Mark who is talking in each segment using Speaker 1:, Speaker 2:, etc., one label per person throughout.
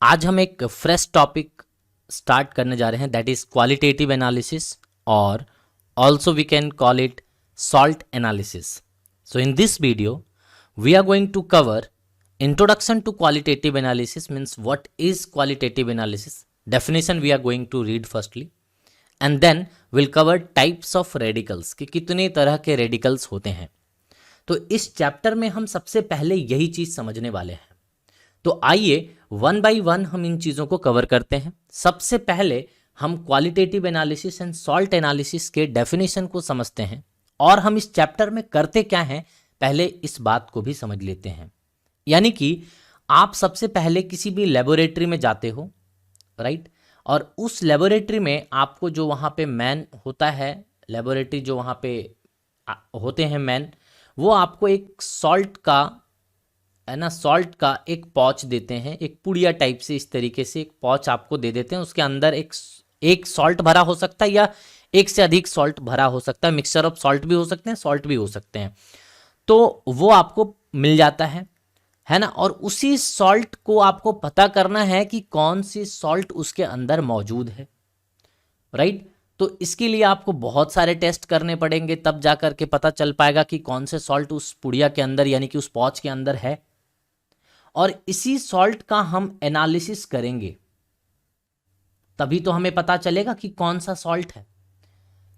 Speaker 1: आज हम एक फ्रेश टॉपिक स्टार्ट करने जा रहे हैं, दैट इज क्वालिटेटिव एनालिसिस, और also we can call it salt analysis. So in this video we are going to cover introduction to qualitative analysis, means what is qualitative analysis, definition we are going to read firstly, and then we'll cover types of radicals कि कितने तरह के radicals होते हैं. तो इस chapter में हम सबसे पहले यही चीज समझने वाले हैं. तो आइए वन बाय वन हम इन चीजों को कवर करते हैं. सबसे पहले हम qualitative analysis and salt analysis के डेफिनेशन को समझते हैं, और हम इस चैप्टर में करते क्या हैं पहले इस बात को भी समझ लेते हैं. यानी कि आप सबसे पहले किसी भी लेबोरेटरी में जाते हो, राइट, और उस लेबोरेटरी में आपको जो वहाँ पे मैन होता है, लेबोरेटरी जो वहाँ पे होते हैं मैन, वो आपको एक सॉल्ट का, है ना, सॉल्ट का एक पॉच देते हैं, एक पुड़िया टाइप से इस तरीके से एक पॉच आपको दे देते हैं. उसके अंदर एक सॉल्ट भरा हो सकता है या एक से अधिक सॉल्ट भरा हो सकता है, मिक्सचर ऑफ सॉल्ट भी हो सकते हैं, सॉल्ट भी हो सकते हैं. तो वो आपको मिल जाता है ना. और उसी सॉल्ट को आपको पता करना है कि कौन सी सॉल्ट उसके अंदर मौजूद है, राइट. तो इसके लिए आपको बहुत सारे टेस्ट करने पड़ेंगे, तब जाकर के पता चल पाएगा कि कौन से सॉल्ट उस पुड़िया के अंदर यानी कि उस पॉच के अंदर है. और इसी सॉल्ट का हम एनालिसिस करेंगे, तभी तो हमें पता चलेगा कि कौन सा सॉल्ट है.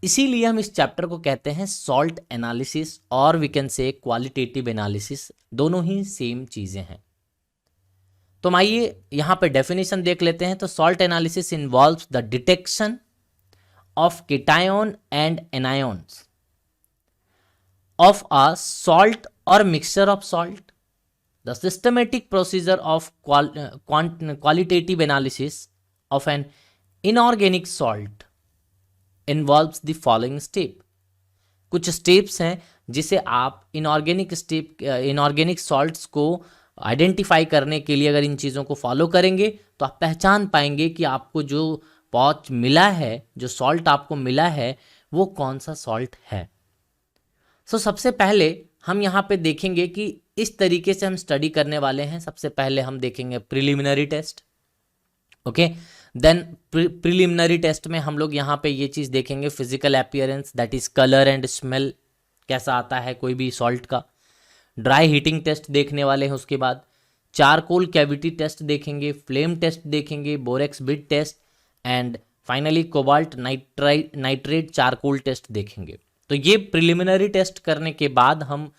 Speaker 1: इसीलिए हम इस चैप्टर को कहते हैं सॉल्ट एनालिसिस, और we can say qualitative analysis. दोनों ही सेम चीजें हैं. तो आइए यहां पे डेफिनेशन देख लेते हैं. तो salt analysis involves the detection of cation and anions of a salt और mixture of salt. The systematic procedure of qualitative analysis of an inorganic salt involves the following step. कुछ स्टेप्स हैं जिसे आप inorganic salts को identify करने के लिए अगर इन चीज़ों को फॉलो करेंगे तो आप पहचान पाएंगे कि आपको जो पॉच मिला है, जो सॉल्ट आपको मिला है, वो कौन सा सॉल्ट है. सबसे पहले हम यहाँ पे देखेंगे कि इस तरीके से हम स्टडी करने वाले हैं. सबसे पहले हम देखेंगे preliminary test. Okay, then preliminary test में हम लोग यहाँ पे ये चीज़ देखेंगे, physical appearance, that is colour and smell कैसा आता है कोई भी सॉल्ट का. ड्राई हीटिंग टेस्ट देखने वाले हैं. उसके बाद चारकोल कैविटी टेस्ट देखेंगे, फ्लेम टेस्ट देखेंगे, borax bead test, and finally cobalt nitrate charcoal test देखेंगे. तो ये प्रिलिमिनरी टेस्ट करने के बाद हम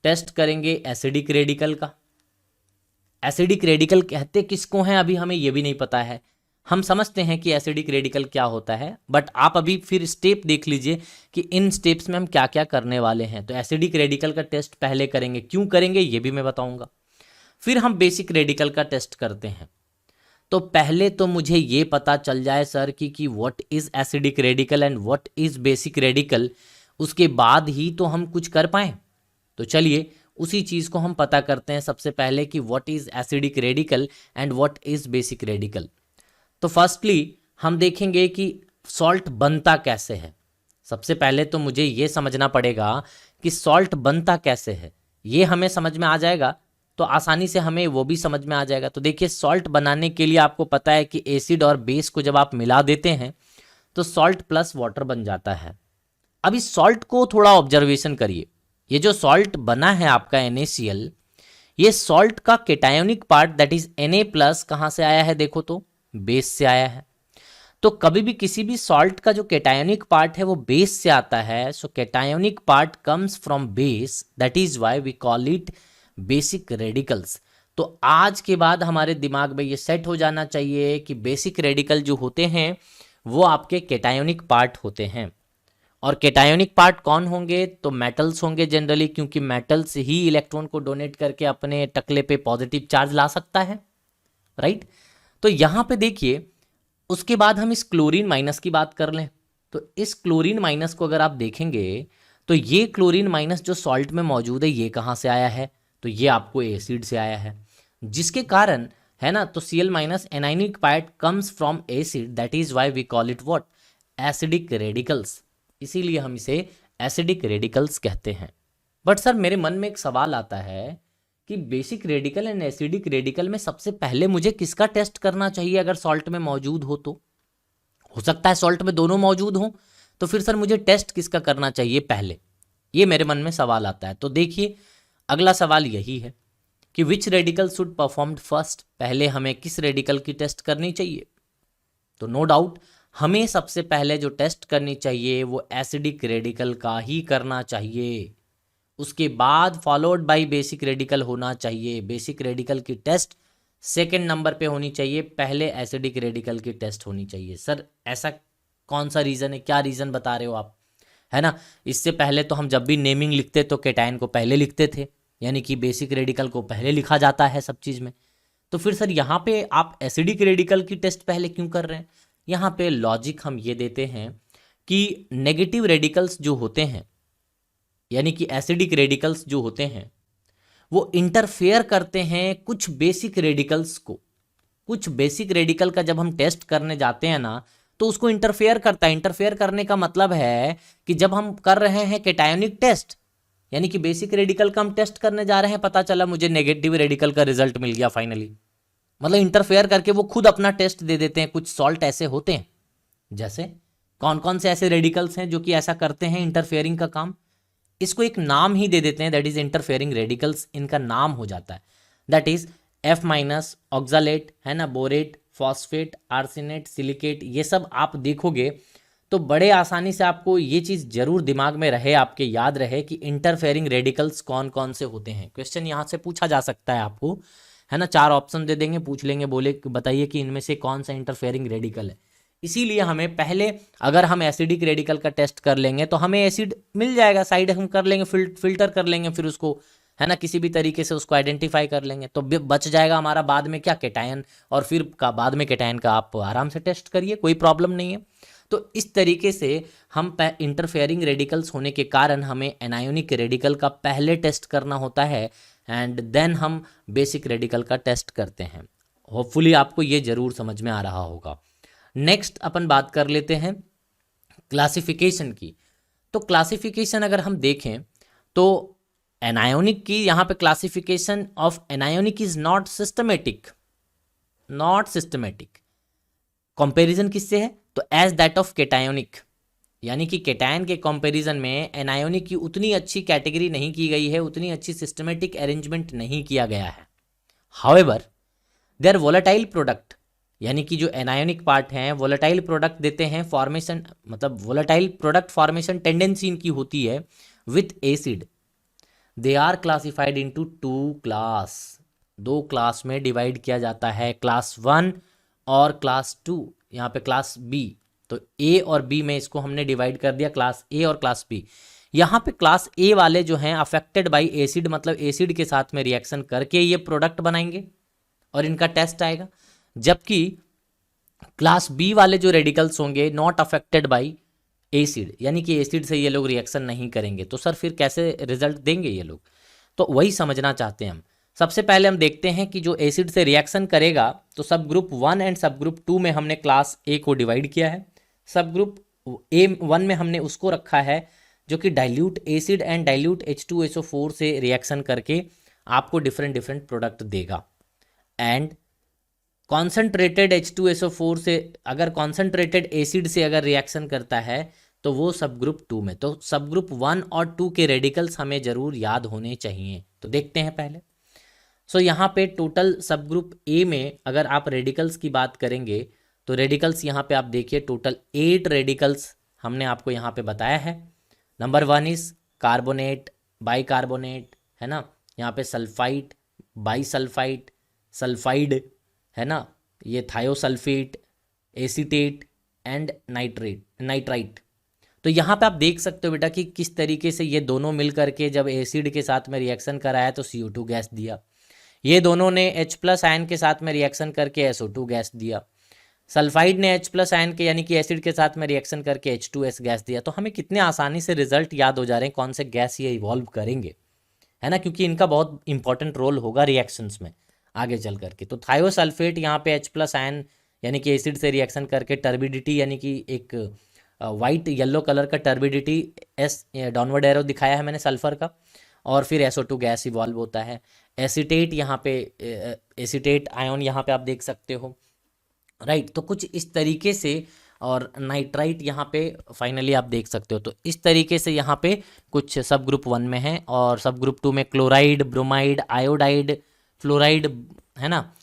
Speaker 1: टेस्ट करेंगे एसिडिक रेडिकल का. एसिडिक रेडिकल कहते किसको हैं अभी हमें ये भी नहीं पता है. हम समझते हैं कि एसिडिक रेडिकल क्या होता है, बट आप अभी फिर स्टेप देख लीजिए कि इन स्टेप्स में हम क्या क्या करने वाले हैं. तो एसिडिक रेडिकल का टेस्ट पहले करेंगे, क्यों करेंगे ये भी मैं बताऊंगा. फिर हम बेसिक रेडिकल का टेस्ट करते हैं. तो पहले तो मुझे ये पता चल जाए सर कि what is acidic radical and what is basic radical, उसके बाद ही तो हम कुछ कर पाएं. तो चलिए उसी चीज़ को हम पता करते हैं सबसे पहले कि what is acidic radical and what is basic radical. तो फर्स्टली हम देखेंगे कि सॉल्ट बनता कैसे है. सबसे पहले तो मुझे ये समझना पड़ेगा कि सॉल्ट बनता कैसे है. ये हमें समझ में आ जाएगा तो आसानी से हमें वो भी समझ में आ जाएगा. तो देखिए, सॉल्ट बनाने के लिए आपको पता है कि एसिड और बेस को जब आप मिला देते हैं तो सॉल्ट प्लस वाटर बन जाता है. अब इस सॉल्ट को थोड़ा ऑब्जर्वेशन करिए. ये जो सॉल्ट बना है आपका NaCl, ये सॉल्ट का केटायोनिक पार्ट दैट इज Na+ कहाँ से आया है, देखो तो बेस से आया है. तो कभी भी किसी भी सॉल्ट का जो केटायोनिक पार्ट है वो बेस से आता है. So cationic part comes from base, that is why we call it basic radicals. तो आज के बाद हमारे दिमाग में ये सेट हो जाना चाहिए कि बेसिक रेडिकल जो होते हैं वो आपके केटायोनिक पार्ट होते हैं. और केटायोनिक पार्ट कौन होंगे, तो मेटल्स होंगे जनरली, क्योंकि मेटल्स ही इलेक्ट्रॉन को डोनेट करके अपने टकले पे पॉजिटिव चार्ज ला सकता है, राइट. तो यहाँ पे देखिए, उसके बाद हम इस क्लोरीन माइनस की बात कर लें. तो इस क्लोरीन माइनस को अगर आप देखेंगे तो ये क्लोरीन माइनस जो सॉल्ट में मौजूद है ये कहाँ से आया है, तो ये आपको एसिड से आया है, जिसके कारण, है ना, तो Cl- anionic part comes from acid, that is why we call it what, acidic radicals. इसीलिए हम इसे एसिडिक रेडिकल्स कहते हैं. बट सर मेरे मन में एक सवाल आता है कि basic radical and acidic radical में सबसे पहले मुझे किसका टेस्ट करना चाहिए अगर सॉल्ट में मौजूद तो हो सकता है सॉल्ट में दोनों मौजूद हो, तो फिर सर मुझे टेस्ट किसका करना चाहिए पहले, ये मेरे मन में सवाल आता है। तो देखिए अगला सवाल यही है कि विच रेडिकल शुड परफॉर्म्ड फर्स्ट, पहले हमें किस रेडिकल की टेस्ट करनी चाहिए। तो नो डाउट हमें सबसे पहले जो टेस्ट करनी चाहिए वो एसिडिक रेडिकल का ही करना चाहिए, उसके बाद फॉलोड बाय बेसिक रेडिकल होना चाहिए। बेसिक रेडिकल की टेस्ट सेकंड नंबर पे होनी चाहिए, पहले एसिडिक रेडिकल की टेस्ट होनी चाहिए। सर ऐसा कौन सा रीज़न है, क्या रीज़न बता रहे हो आप, है ना। इससे पहले तो हम जब भी नेमिंग लिखते तो कैटायन को पहले लिखते थे, यानी कि बेसिक रेडिकल को पहले लिखा जाता है सब चीज़ में। तो फिर सर यहाँ पे आप एसिडिक रेडिकल की टेस्ट पहले क्यों कर रहे हैं। यहाँ पे लॉजिक हम ये देते हैं कि नेगेटिव रेडिकल्स जो होते हैं, यानी कि एसिडिक रेडिकल्स जो होते हैं वो इंटरफेयर करते हैं कुछ बेसिक रेडिकल्स को। कुछ बेसिक रेडिकल का जब हम टेस्ट करने जाते हैं ना तो उसको इंटरफेयर करता है। इंटरफेयर करने का मतलब है कि जब हम कर रहे हैं कैटायोनिक टेस्ट, यानी कि बेसिक रेडिकल का हम टेस्ट करने जा रहे हैं, पता चला मुझे नेगेटिव रेडिकल का रिजल्ट मिल गया फाइनली, मतलब इंटरफेयर करके वो खुद अपना टेस्ट दे देते हैं। कुछ सॉल्ट ऐसे होते हैं, जैसे कौन कौन से ऐसे रेडिकल्स हैं जो कि ऐसा करते हैं इंटरफेयरिंग का काम, इसको एक नाम ही दे देते हैं, दैट इज इंटरफेयरिंग रेडिकल्स, इनका नाम हो जाता है। That is F minus, oxalate, है ना, बोरेट, फॉस्फेट, आर्सेनेट, सिलिकेट, ये सब आप देखोगे तो बड़े आसानी से आपको ये चीज़ जरूर दिमाग में रहे, आपके याद रहे कि इंटरफेयरिंग रेडिकल्स कौन कौन से होते हैं। क्वेश्चन यहाँ से पूछा जा सकता है आपको, है ना, 4 ऑप्शन दे देंगे, पूछ लेंगे, बोले बताइए कि इनमें से कौन सा इंटरफेयरिंग रेडिकल है। इसीलिए हमें पहले, अगर हम एसिडिक रेडिकल का टेस्ट कर लेंगे तो हमें एसिड मिल जाएगा, साइड हम कर लेंगे, फिल्टर कर लेंगे, फिर उसको, है ना, किसी भी तरीके से उसको आइडेंटिफाई कर लेंगे, तो बच जाएगा हमारा बाद में क्या, कैटायन, और फिर का बाद में कैटायन का आप आराम से टेस्ट करिए, कोई प्रॉब्लम नहीं है। तो इस तरीके से हम इंटरफेयरिंग रेडिकल्स होने के कारण हमें एनायोनिक रेडिकल का पहले टेस्ट करना होता है एंड देन हम बेसिक रेडिकल का टेस्ट करते हैं। होपफुली आपको ये जरूर समझ में आ रहा होगा। नेक्स्ट अपन बात कर लेते हैं क्लासिफिकेशन की। तो क्लासिफिकेशन अगर हम देखें तो एनायोनिक की यहाँ पे classification of anionic is not systematic, not systematic. Comparison किससे है, तो एज दैट ऑफ केटायोनिक, यानी कि केटायन के कंपैरिजन में एनायोनिक की उतनी अच्छी कैटेगरी नहीं की गई है, उतनी अच्छी सिस्टमेटिक अरेंजमेंट नहीं किया गया है। However they are volatile product, यानी कि जो एनायोनिक पार्ट हैं वोलेटाइल प्रोडक्ट देते हैं, फॉर्मेशन मतलब वोलेटाइल प्रोडक्ट फॉर्मेशन टेंडेंसी इनकी होती है with acid. They are classified into 2 class, 2 class में डिवाइड किया जाता है, क्लास 1 और क्लास 2। यहाँ पे क्लास बी, तो ए और बी में इसको हमने डिवाइड कर दिया, क्लास ए और क्लास बी। यहाँ पे क्लास ए वाले जो हैं अफेक्टेड बाय एसिड, मतलब एसिड के साथ में रिएक्शन करके ये प्रोडक्ट बनाएंगे और इनका टेस्ट आएगा, जबकि क्लास बी वाले जो रेडिकल्स होंगे नॉट अफेक्टेड बाय एसिड, यानी कि एसिड से ये लोग रिएक्शन नहीं करेंगे। तो सर फिर कैसे रिजल्ट देंगे ये लोग, तो वही समझना चाहते हैं हम। सबसे पहले हम देखते हैं कि जो एसिड से रिएक्शन करेगा, तो सब ग्रुप 1 एंड सब ग्रुप 2 में हमने क्लास ए को डिवाइड किया है। सब ग्रुप A1 में हमने उसको रखा है जो कि dilute acid and dilute H2SO4 से रिएक्शन करके आपको डिफरेंट डिफरेंट प्रोडक्ट देगा। एंड कॉन्सेंट्रेटेड H2SO4 से, अगर कॉन्सेंट्रेटेड एसिड से अगर रिएक्शन करता है तो वो सब ग्रुप 2 में। तो सब ग्रुप 1 और 2 के रेडिकल्स हमें जरूर याद होने चाहिए। तो देखते हैं पहले। सो यहाँ पे टोटल सब ग्रुप ए में अगर आप रेडिकल्स की बात करेंगे तो रेडिकल्स यहाँ पे आप देखिए टोटल 8 रेडिकल्स हमने आपको यहाँ पे बताया है। नंबर 1 इज कार्बोनेट, बाइकार्बोनेट, है ना, यहाँ पे सल्फाइट, बाईसल्फाइट, सल्फाइड, है ना, ये थायोसल्फेट, एसीटेट एंड नाइट्राइट। तो यहाँ पे आप देख सकते हो बेटा कि किस तरीके से ये दोनों मिल करके जब एसिड के साथ में रिएक्शन कराया तो CO2 गैस दिया, ये दोनों ने H+ आयन के साथ में रिएक्शन करके SO2 गैस दिया, सल्फाइड ने H+ आयन के यानी कि एसिड के साथ में रिएक्शन करके H2S गैस दिया। तो हमें कितने आसानी से रिजल्ट याद हो जा रहे हैं कौन से गैस ये इवॉल्व करेंगे, है ना, क्योंकि इनका बहुत इंपॉर्टेंट रोल होगा रिएक्शंस में आगे चल करके। तो थायोसल्फेट यहाँ पे H+ आयन यानी कि एसिड से रिएक्शन करके टर्बिडिटी यानी कि एक वाइट येलो कलर का टर्बिडिटी, डाउनवर्ड एरो दिखाया है मैंने सल्फर का, और फिर SO2 गैस इवॉल्व होता है। एसीटेट यहाँ पे एसीटेट आयन यहाँ पे आप देख सकते हो, राइट। तो कुछ इस तरीके से, और नाइट्राइट यहाँ पे फाइनली आप देख सकते हो। तो इस तरीके से यहाँ पे कुछ सब ग्रुप 1 में है, और सब ग्रुप 2 में क्लोराइड, ब्रोमाइड, आयोडाइड, फ्लोराइड, है ना।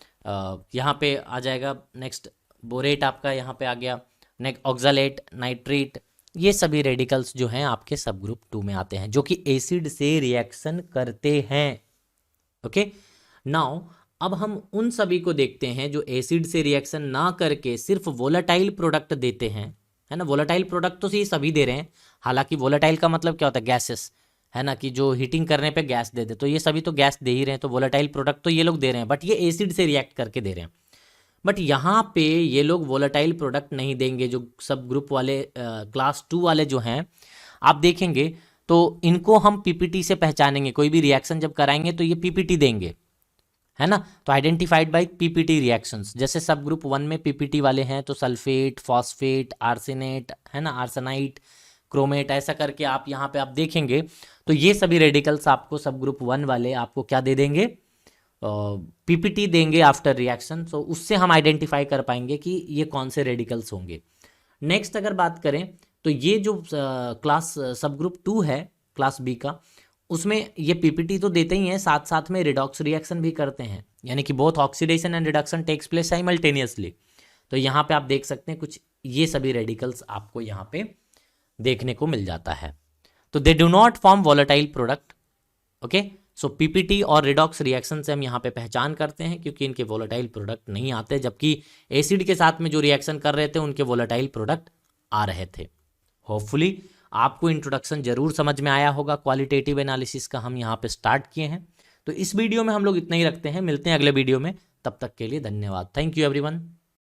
Speaker 1: यहाँ पे आ जाएगा नेक्स्ट बोरेट आपका यहाँ पे आ गया, नेक्स्ट ऑक्सालेट, नाइट्रेट, ये सभी रेडिकल्स जो हैं आपके सब ग्रुप 2 में आते हैं, जो कि एसिड से रिएक्शन करते हैं। ओके, नाउ अब हम उन सभी को देखते हैं जो एसिड से रिएक्शन ना करके सिर्फ वोलेटाइल प्रोडक्ट देते हैं, है ना। वोलेटाइल प्रोडक्ट तो ये सभी दे रहे हैं, हालांकि वोलेटाइल का मतलब क्या होता है, गैसेस, है ना, कि जो हीटिंग करने पे गैस दे दे, तो ये सभी तो गैस दे ही रहे हैं, तो वोलेटाइल प्रोडक्ट तो ये लोग दे रहे हैं, बट ये एसिड से रिएक्ट करके दे रहे हैं। बट यहाँ पे ये लोग वोलेटाइल प्रोडक्ट नहीं देंगे। जो सब ग्रुप वाले क्लास 2 वाले जो हैं आप देखेंगे तो इनको हम पीपीटी से पहचानेंगे। कोई भी रिएक्शन जब कराएंगे तो ये पीपीटी देंगे, है ना। तो आइडेंटिफाइड बाय पीपीटी रिएक्शंस, जैसे सब ग्रुप 1 में पीपीटी वाले हैं तो सल्फेट, फॉस्फेट, आर्सेनेट, है ना, आर्सेनाइट, क्रोमेट, ऐसा करके आप यहाँ पे आप देखेंगे तो ये सभी रेडिकल्स आपको सब ग्रुप 1 वाले आपको क्या दे देंगे, पीपीटी देंगे आफ्टर रिएक्शन। सो उससे हम आइडेंटिफाई कर पाएंगे कि ये कौन से रेडिकल्स होंगे। नेक्स्ट अगर बात करें तो ये जो क्लास सब ग्रुप 2 है क्लास बी का, उसमें ये पीपीटी तो देते ही हैं, साथ साथ में रिडॉक्स रिएक्शन भी करते हैं, यानी कि both oxidation and reduction takes place simultaneously. तो यहाँ पे आप देख सकते हैं कुछ ये सभी रेडिकल्स आपको यहाँ पे देखने को मिल जाता है। तो they do not form volatile product. Okay, so PPT और रिडॉक्स रिएक्शन से हम यहाँ पे पहचान करते हैं, क्योंकि इनके वोलेटाइल प्रोडक्ट नहीं आते, जबकि एसिड के साथ में जो रिएक्शन कर रहे थे उनके वोलेटाइल प्रोडक्ट आ रहे थे। होपफुली आपको इंट्रोडक्शन जरूर समझ में आया होगा। क्वालिटेटिव एनालिसिस का हम यहाँ पे स्टार्ट किए हैं। तो इस वीडियो में हम लोग इतना ही रखते हैं, मिलते हैं अगले वीडियो में, तब तक के लिए धन्यवाद। Thank you everyone.